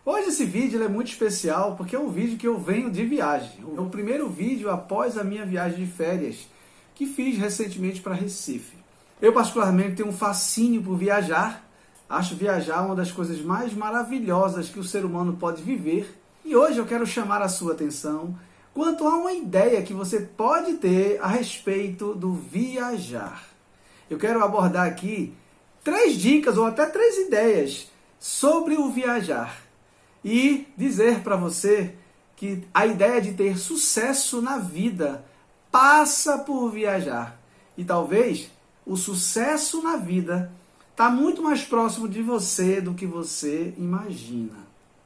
Hoje esse vídeo é muito especial porque é um vídeo que eu venho de viagem. É o primeiro vídeo após a minha viagem de férias que fiz recentemente para Recife. Eu particularmente tenho um fascínio por viajar. Acho viajar uma das coisas mais maravilhosas que o ser humano pode viver. E hoje eu quero chamar a sua atenção quanto a uma ideia que você pode ter a respeito do viajar. Eu quero abordar aqui 3 dicas ou até 3 ideias sobre o viajar. E dizer para você que a ideia de ter sucesso na vida passa por viajar. E talvez o sucesso na vida está muito mais próximo de você do que você imagina.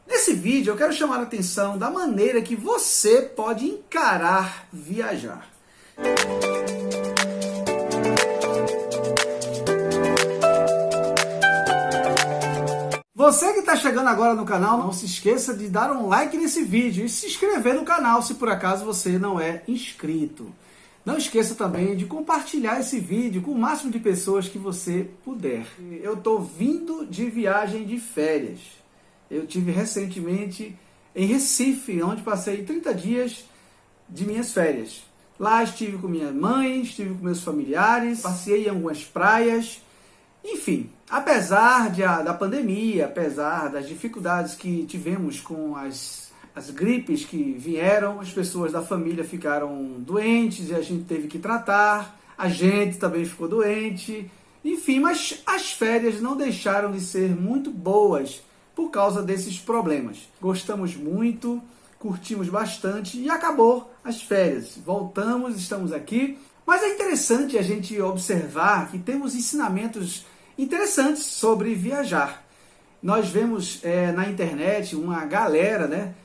Nesse vídeo eu quero chamar a atenção da maneira que você pode encarar viajar. Você que está chegando agora no canal, não se esqueça de dar um like nesse vídeo e se inscrever no canal se por acaso você não é inscrito. Não esqueça também de compartilhar esse vídeo com o máximo de pessoas que você puder. Eu estou vindo de viagem de férias. Eu tive recentemente em Recife, onde passei 30 dias de minhas férias. Lá estive com minha mãe, estive com meus familiares, passei em algumas praias. Enfim, apesar da pandemia, apesar das dificuldades que tivemos com as gripes que vieram, as pessoas da família ficaram doentes e a gente teve que tratar, a gente também ficou doente. Enfim, mas as férias não deixaram de ser muito boas por causa desses problemas. Gostamos muito, curtimos bastante e acabou as férias. Voltamos, estamos aqui. Mas é interessante a gente observar que temos ensinamentos interessantes sobre viajar. Nós vemos na internet uma galera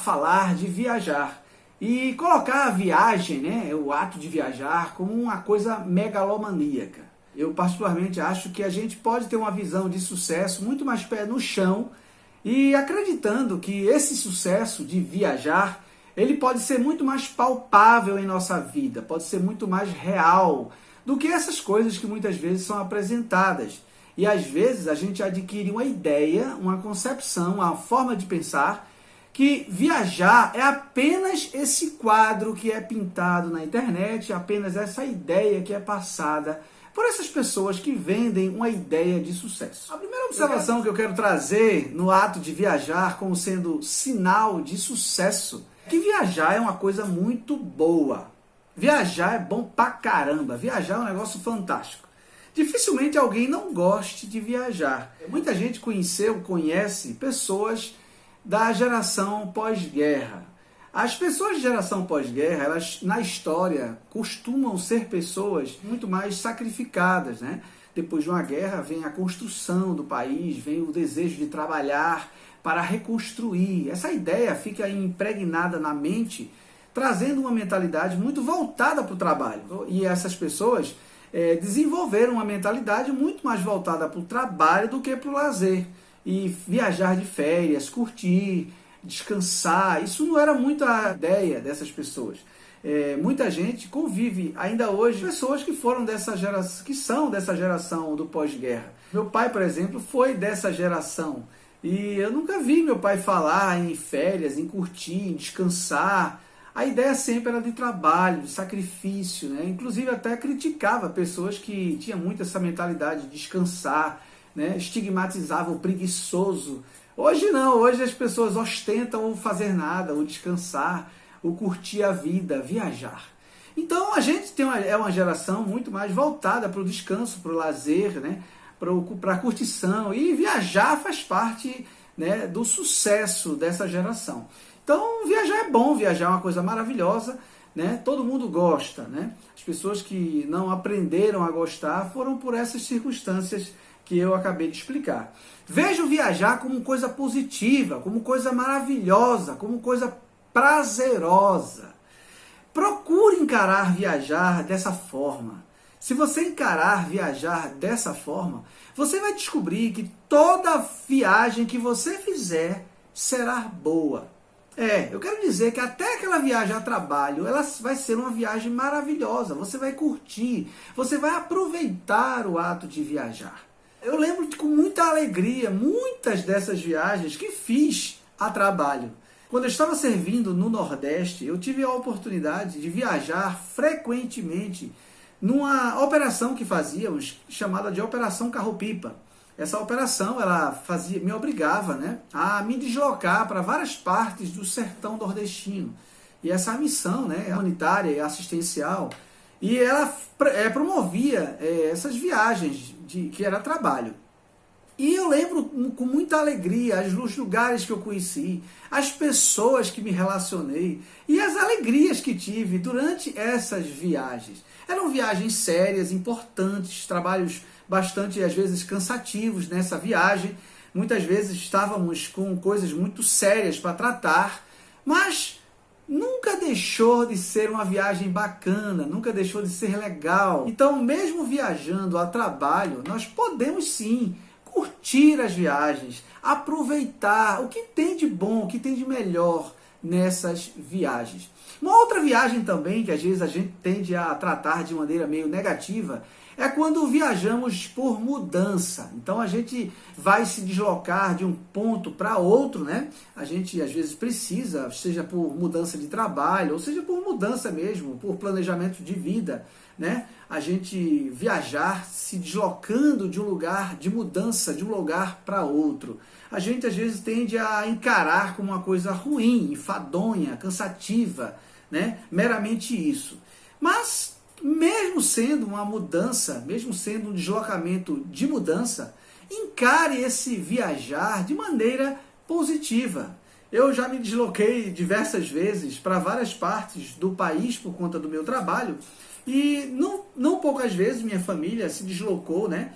falar de viajar e colocar a viagem, o ato de viajar, como uma coisa megalomaníaca. Eu particularmente acho que a gente pode ter uma visão de sucesso muito mais pé no chão e acreditando que esse sucesso de viajar ele pode ser muito mais palpável em nossa vida, pode ser muito mais real do que essas coisas que muitas vezes são apresentadas. E às vezes a gente adquire uma ideia, uma concepção, uma forma de pensar que viajar é apenas esse quadro que é pintado na internet, apenas essa ideia que é passada por essas pessoas que vendem uma ideia de sucesso. A primeira observação que eu quero trazer no ato de viajar como sendo sinal de sucesso é que viajar é uma coisa muito boa. Viajar é bom pra caramba. Viajar é um negócio fantástico. Dificilmente alguém não goste de viajar. Muita gente conhece pessoas da geração pós-guerra. As pessoas de geração pós-guerra, elas na história costumam ser pessoas muito mais sacrificadas, Depois de uma guerra vem a construção do país, vem o desejo de trabalhar para reconstruir. Essa ideia fica impregnada na mente, trazendo uma mentalidade muito voltada para o trabalho. E essas pessoas desenvolveram uma mentalidade muito mais voltada para o trabalho do que para o lazer. E viajar de férias, curtir, descansar, isso não era muito a ideia dessas pessoas. Muita gente convive ainda hoje pessoas que foram dessa geração, que são dessa geração do pós-guerra. Meu pai, por exemplo, foi dessa geração. E eu nunca vi meu pai falar em férias, em curtir, em descansar. A ideia sempre era de trabalho, de sacrifício, Inclusive até criticava pessoas que tinham muito essa mentalidade de descansar, estigmatizava o preguiçoso. Hoje não, hoje as pessoas ostentam o fazer nada, o descansar, o curtir a vida, viajar. Então a gente é uma geração muito mais voltada para o descanso, para o lazer, para a curtição, e viajar faz parte do sucesso dessa geração. Então viajar é bom, viajar é uma coisa maravilhosa, todo mundo gosta. As pessoas que não aprenderam a gostar foram por essas circunstâncias que eu acabei de explicar. Veja o viajar como coisa positiva, como coisa maravilhosa, como coisa prazerosa. Procure encarar viajar dessa forma. Se você encarar viajar dessa forma, você vai descobrir que toda viagem que você fizer será boa. Eu quero dizer que até aquela viagem a trabalho, ela vai ser uma viagem maravilhosa. Você vai curtir, você vai aproveitar o ato de viajar. Eu lembro com muita alegria muitas dessas viagens que fiz a trabalho. Quando eu estava servindo no Nordeste, eu tive a oportunidade de viajar frequentemente numa operação que fazíamos, chamada de Operação Carro-Pipa. Essa operação me obrigava, né, a me deslocar para várias partes do sertão nordestino. E essa missão, né, humanitária e assistencial, e ela promovia essas viagens que era trabalho. E eu lembro com muita alegria os lugares que eu conheci, as pessoas que me relacionei e as alegrias que tive durante essas viagens. Eram viagens sérias, importantes, trabalhos bastante, às vezes, cansativos nessa viagem. Muitas vezes estávamos com coisas muito sérias para tratar, mas nunca deixou de ser uma viagem bacana, nunca deixou de ser legal. Então, mesmo viajando a trabalho, nós podemos sim curtir as viagens, aproveitar o que tem de bom, o que tem de melhor nessas viagens. Uma outra viagem também, que às vezes a gente tende a tratar de maneira meio negativa, é quando viajamos por mudança. Então a gente vai se deslocar de um ponto para outro, né? A gente às vezes precisa, seja por mudança de trabalho, ou seja por mudança mesmo, por planejamento de vida, né? A gente viajar se deslocando de um lugar de mudança, de um lugar para outro. A gente às vezes tende a encarar como uma coisa ruim, enfadonha, cansativa, né? Meramente isso. Mas mesmo sendo uma mudança, mesmo sendo um deslocamento de mudança, encare esse viajar de maneira positiva. Eu já me desloquei diversas vezes para várias partes do país por conta do meu trabalho e não poucas vezes minha família se deslocou, né,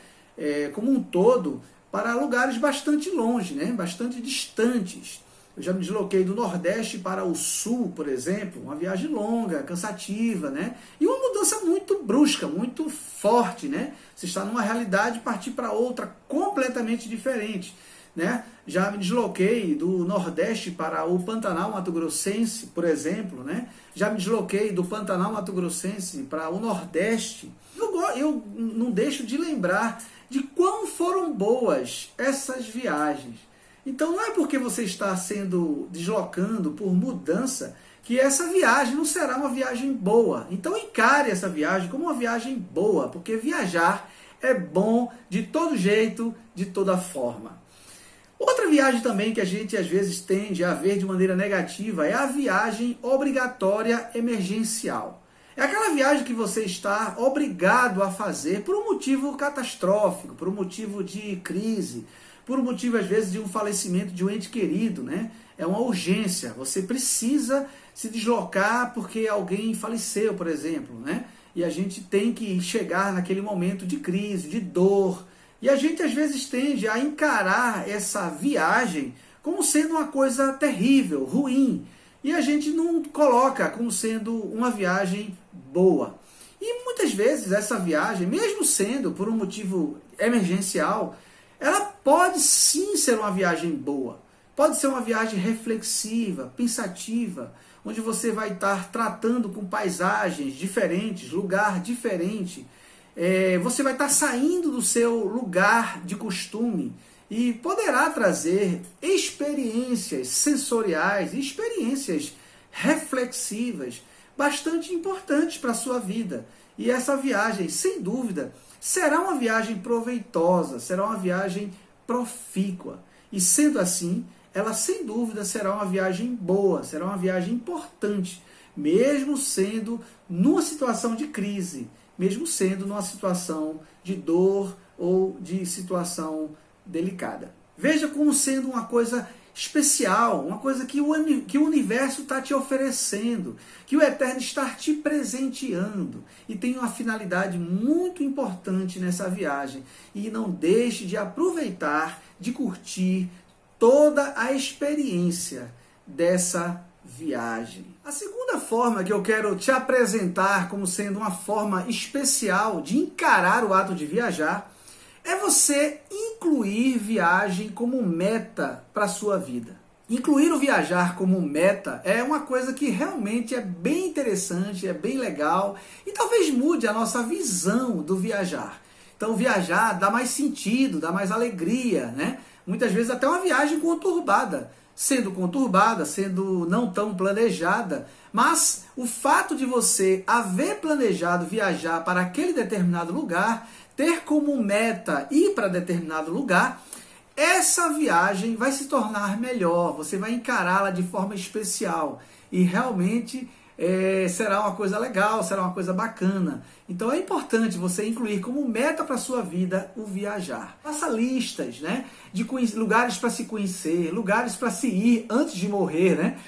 como um todo para lugares bastante longe, né, bastante distantes. Eu já me desloquei do Nordeste para o Sul, por exemplo, uma viagem longa, cansativa, né? E uma mudança muito brusca, muito forte, né? Você está numa realidade e partir para outra completamente diferente, né? Já me desloquei do Nordeste para o Pantanal Mato Grossense, por exemplo, né? Já me desloquei do Pantanal Mato Grossense para o Nordeste. Eu não deixo de lembrar de quão foram boas essas viagens. Então não é porque você está sendo deslocando por mudança que essa viagem não será uma viagem boa. Então encare essa viagem como uma viagem boa, porque viajar é bom de todo jeito, de toda forma. Outra viagem também que a gente às vezes tende a ver de maneira negativa é a viagem obrigatória emergencial. É aquela viagem que você está obrigado a fazer por um motivo catastrófico, por um motivo de crise, por um motivo, às vezes, de um falecimento de um ente querido, né? É uma urgência. Você precisa se deslocar porque alguém faleceu, por exemplo, né? E a gente tem que chegar naquele momento de crise, de dor. E a gente, às vezes, tende a encarar essa viagem como sendo uma coisa terrível, ruim. E a gente não coloca como sendo uma viagem boa. E muitas vezes essa viagem, mesmo sendo por um motivo emergencial, ela pode sim ser uma viagem boa, pode ser uma viagem reflexiva, pensativa, onde você vai estar tratando com paisagens diferentes, lugar diferente, você vai estar saindo do seu lugar de costume e poderá trazer experiências sensoriais, experiências reflexivas, bastante importantes para a sua vida. E essa viagem, sem dúvida, será uma viagem proveitosa, será uma viagem profícua. E sendo assim, ela sem dúvida será uma viagem boa, será uma viagem importante, mesmo sendo numa situação de crise, mesmo sendo numa situação de dor ou de situação delicada. Veja como sendo uma coisa especial, uma coisa que o universo está te oferecendo, que o Eterno está te presenteando e tem uma finalidade muito importante nessa viagem. E não deixe de aproveitar, de curtir toda a experiência dessa viagem. A segunda forma que eu quero te apresentar como sendo uma forma especial de encarar o ato de viajar é você incluir viagem como meta para a sua vida. Incluir o viajar como meta é uma coisa que realmente é bem interessante, é bem legal e talvez mude a nossa visão do viajar. Então viajar dá mais sentido, dá mais alegria, né? Muitas vezes até uma viagem conturbada, sendo não tão planejada, mas o fato de você haver planejado viajar para aquele determinado lugar, ter como meta ir para determinado lugar, essa viagem vai se tornar melhor, você vai encará-la de forma especial e realmente será uma coisa legal, será uma coisa bacana. Então é importante você incluir como meta para a sua vida o viajar. Faça listas, né, de lugares para se conhecer, lugares para se ir antes de morrer, né?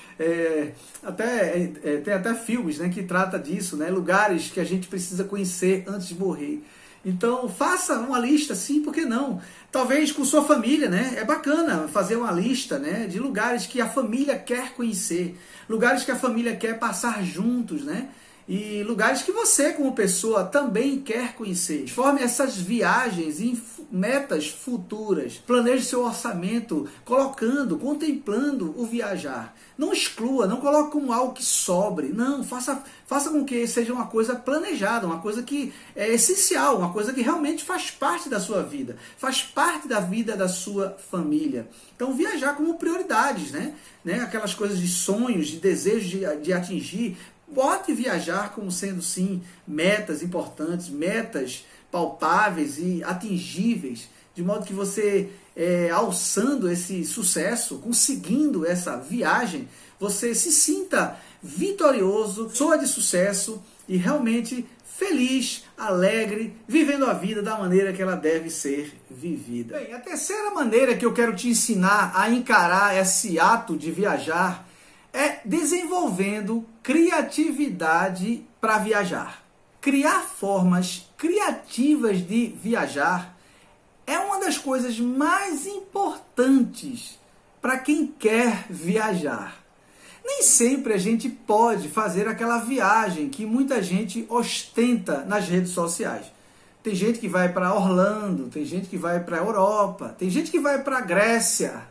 Tem até filmes, né, que trata disso, né? Lugares que a gente precisa conhecer antes de morrer. Então, faça uma lista, sim, por que não? Talvez com sua família, né? É bacana fazer uma lista, né, de lugares que a família quer conhecer, lugares que a família quer passar juntos, né? E lugares que você, como pessoa, também quer conhecer. Forme essas viagens em metas futuras. Planeje seu orçamento, contemplando o viajar. Não exclua, não coloque como algo que sobre. Não, faça com que seja uma coisa planejada, uma coisa que é essencial, uma coisa que realmente faz parte da sua vida, faz parte da vida da sua família. Então, viajar como prioridades, né? Aquelas coisas de sonhos, de desejos de atingir. Pode viajar como sendo, sim, metas importantes, metas palpáveis e atingíveis, de modo que você, alçando esse sucesso, conseguindo essa viagem, você se sinta vitorioso, pessoa de sucesso e realmente feliz, alegre, vivendo a vida da maneira que ela deve ser vivida. Bem, a terceira maneira que eu quero te ensinar a encarar esse ato de viajar é desenvolvendo criatividade para viajar. Criar formas criativas de viajar é uma das coisas mais importantes para quem quer viajar. Nem sempre a gente pode fazer aquela viagem que muita gente ostenta nas redes sociais. Tem gente que vai para Orlando, tem gente que vai para a Europa, tem gente que vai para a Grécia,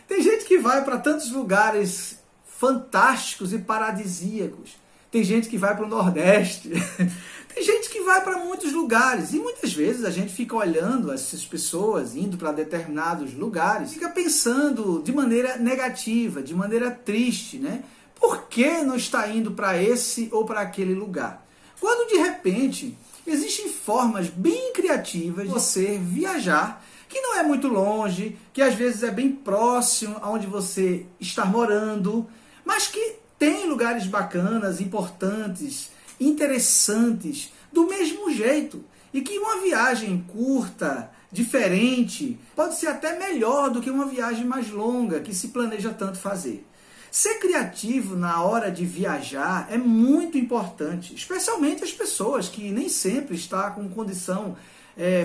tem gente que vai para tantos lugares fantásticos e paradisíacos. Tem gente que vai para o Nordeste, tem gente que vai para muitos lugares. E muitas vezes a gente fica olhando essas pessoas indo para determinados lugares, fica pensando de maneira negativa, de maneira triste, né? Por que não está indo para esse ou para aquele lugar? Quando de repente existem formas bem criativas de você viajar, que não é muito longe, que às vezes é bem próximo aonde você está morando, mas que tem lugares bacanas, importantes, interessantes, do mesmo jeito. E que uma viagem curta, diferente, pode ser até melhor do que uma viagem mais longa, que se planeja tanto fazer. Ser criativo na hora de viajar é muito importante, especialmente as pessoas que nem sempre estão com condição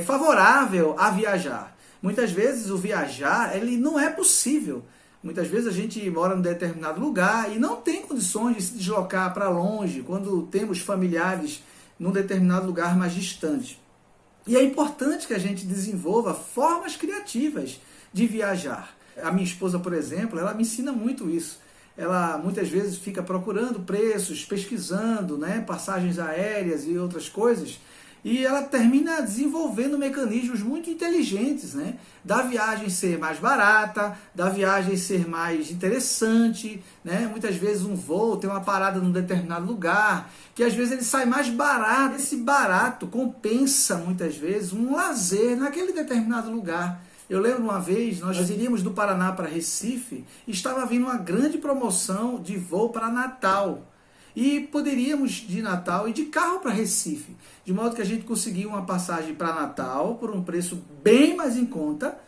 favorável a viajar. Muitas vezes o viajar ele não é possível. Muitas vezes a gente mora em um determinado lugar e não tem condições de se deslocar para longe quando temos familiares num determinado lugar mais distante. E é importante que a gente desenvolva formas criativas de viajar. A minha esposa, por exemplo, ela me ensina muito isso. Ela muitas vezes fica procurando preços, pesquisando, né, passagens aéreas e outras coisas. E ela termina desenvolvendo mecanismos muito inteligentes, né? Da viagem ser mais barata, da viagem ser mais interessante, né? Muitas vezes um voo tem uma parada num determinado lugar, que às vezes ele sai mais barato. Esse barato compensa muitas vezes um lazer naquele determinado lugar. Eu lembro uma vez, nós iríamos do Paraná para Recife, e estava vindo uma grande promoção de voo para Natal. E poderíamos de Natal ir de carro para Recife, de modo que a gente conseguiu uma passagem para Natal por um preço bem mais em conta,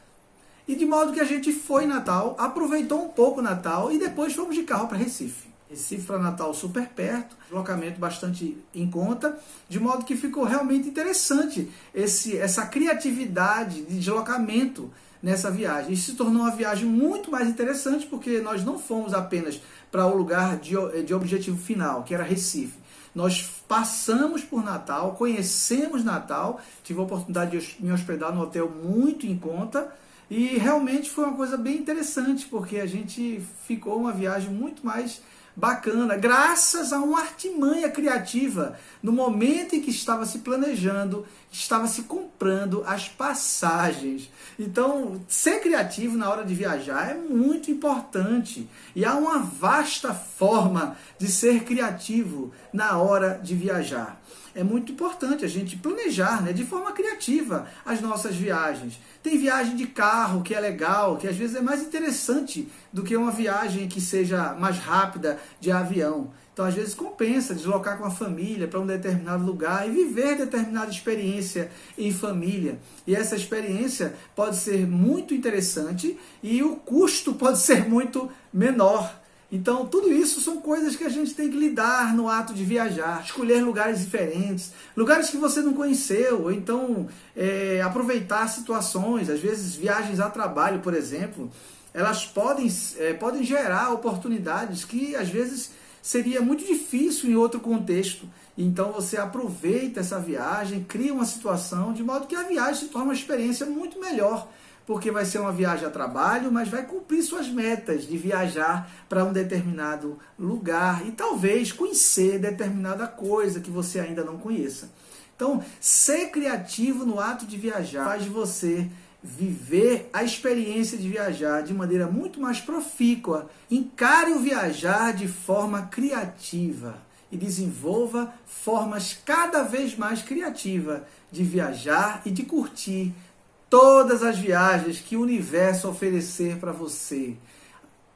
e de modo que a gente foi em Natal, aproveitou um pouco Natal e depois fomos de carro para Recife. Recife para Natal super perto, deslocamento bastante em conta, de modo que ficou realmente interessante essa criatividade de deslocamento nessa viagem. Isso se tornou uma viagem muito mais interessante, porque nós não fomos apenas para o lugar de objetivo final, que era Recife. Nós passamos por Natal, conhecemos Natal, tive a oportunidade de me hospedar num hotel muito em conta, e realmente foi uma coisa bem interessante, porque a gente ficou uma viagem muito mais bacana, graças a uma artimanha criativa, no momento em que estava se planejando, estava se comprando as passagens. Então, ser criativo na hora de viajar é muito importante. E há uma vasta forma de ser criativo na hora de viajar. É muito importante a gente planejar, né, de forma criativa as nossas viagens. Tem viagem de carro que é legal, que às vezes é mais interessante do que uma viagem que seja mais rápida de avião. Então, às vezes, compensa deslocar com a família para um determinado lugar e viver determinada experiência em família. E essa experiência pode ser muito interessante e o custo pode ser muito menor. Então, tudo isso são coisas que a gente tem que lidar no ato de viajar, escolher lugares diferentes, lugares que você não conheceu, ou então aproveitar situações, às vezes viagens a trabalho, por exemplo, elas podem gerar oportunidades que às vezes seria muito difícil em outro contexto. Então você aproveita essa viagem, cria uma situação de modo que a viagem se torne uma experiência muito melhor, porque vai ser uma viagem a trabalho, mas vai cumprir suas metas de viajar para um determinado lugar e talvez conhecer determinada coisa que você ainda não conheça. Então, ser criativo no ato de viajar faz de você viver a experiência de viajar de maneira muito mais profícua. Encare o viajar de forma criativa e desenvolva formas cada vez mais criativas de viajar e de curtir todas as viagens que o universo oferecer para você.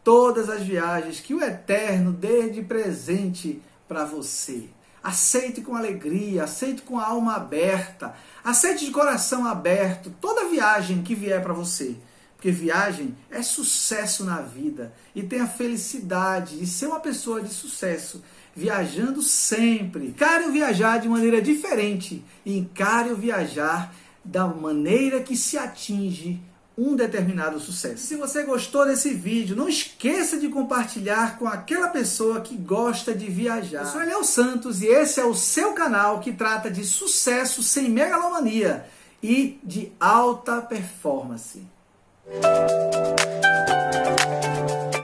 Todas as viagens que o Eterno dê de presente para você. Aceite com alegria, aceite com a alma aberta, aceite de coração aberto toda viagem que vier para você. Porque viagem é sucesso na vida e tem a felicidade de ser uma pessoa de sucesso, viajando sempre. Encare o viajar de maneira diferente e encare o viajar da maneira que se atinge um determinado sucesso. Se você gostou desse vídeo, não esqueça de compartilhar com aquela pessoa que gosta de viajar. Eu sou Eliel Santos e esse é o seu canal que trata de sucesso sem megalomania e de alta performance.